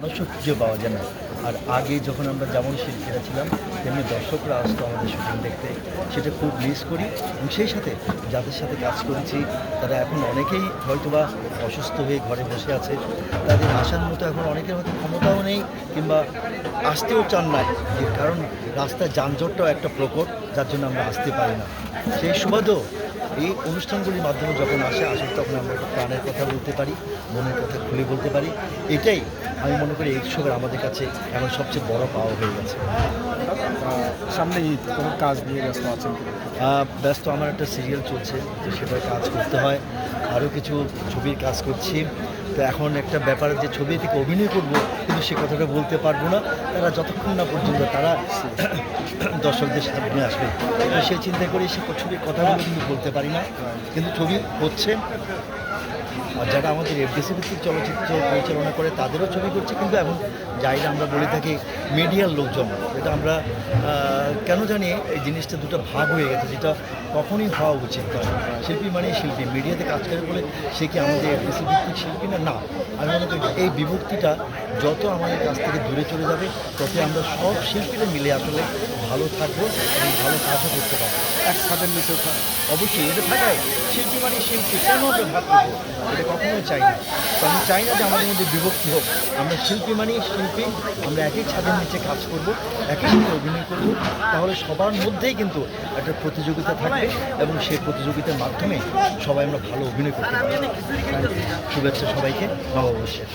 মানুষও খুঁজে পাওয়া যায় না। আর আগে যখন আমরা যেমন শিল্পীরা ছিলাম তেমনি দর্শকরা আসতো আমাদের শুটিং দেখতে, সেটা খুব মিস করি। এবং সেই সাথে যাদের সাথে কাজ করেছি তারা এখন অনেকেই হয়তোবা অসুস্থ হয়ে ঘরে বসে আছে। তাদের আসার মতো এখন অনেকের হয়তো ক্ষমতাও নেই কিংবা আসতেও চান না, যে কারণ রাস্তায় যানজটটাও একটা প্রকট, যার জন্য আমরা আসতে পারি না। সেই সুবাদেও এই অনুষ্ঠানগুলির মাধ্যমে যখন আসে তখন আমরা একটা প্রাণের কথা বলতে পারি, মনের কথা খুলে বলতে পারি। এটাই আমি মনে করি এই উৎসবের আমাদের কাছে এখন সবচেয়ে বড় পাওয়া হয়ে গেছে। সামনে ঈদ, কোনো কাজ নিয়ে ব্যস্ত আছেন? ব্যস্ত, আমার একটা সিরিয়াল চলছে, তো সেটার কাজ করতে হয়। আরও কিছু ছবির কাজ করছি। তো এখন একটা ব্যাপার, যে ছবি থেকে অভিনয় করব কিন্তু সে কথাটা বলতে পারবো না, তারা যতক্ষণ না পর্যন্ত তারা দর্শকদের সামনে আসবে। তো সেই চিন্তা করে সে ছবির কথাগুলো কিন্তু বলতে পারি না, কিন্তু ছবি হচ্ছে। আর যারা আমাদের এফডিসি ভিত্তিক চলচ্চিত্র পরিচালনা করে তাদেরও ছবি করছে, কিন্তু এখন যাইরা আমরা বলে থাকি মিডিয়ার লোকজন, এটা আমরা কেন জানি এই জিনিসটা দুটো ভাগ হয়ে গেছে, যেটা কখনই হওয়া উচিত নয়। শিল্পী মানেই শিল্পী, মিডিয়াতে কাজ করে বলে সে কি আমাদের এফডিসি ভিত্তিক শিল্পী না? না, আমি মনে করি এই বিভক্তিটা যত আমাদের কাছ থেকে দূরে চলে যাবে তত আমরা সব শিল্পীরা মিলে আসলে ভালো থাকবো এবং ভালো কাজও করতে পারবো। এক ছাদের নিচে অবশ্যই এটা থাকায় শিল্পী মানে শিল্পী, কেন আমরা ভাগ করবো? এটা কখনোই চাই না। তো আমি চাই না যে আমাদের মধ্যে বিভক্তি হোক। আমরা শিল্পী মানে শিল্পী, আমরা একই ছাদের নিচে কাজ করব, একই সাথে অভিনয় করব, তাহলে সবার মধ্যেই কিন্তু একটা প্রতিযোগিতা থাকবে এবং সেই প্রতিযোগিতার মাধ্যমে সবাই আমরা ভালো অভিনয় করতে পারবো। শুভেচ্ছা সবাইকে নববর্ষের।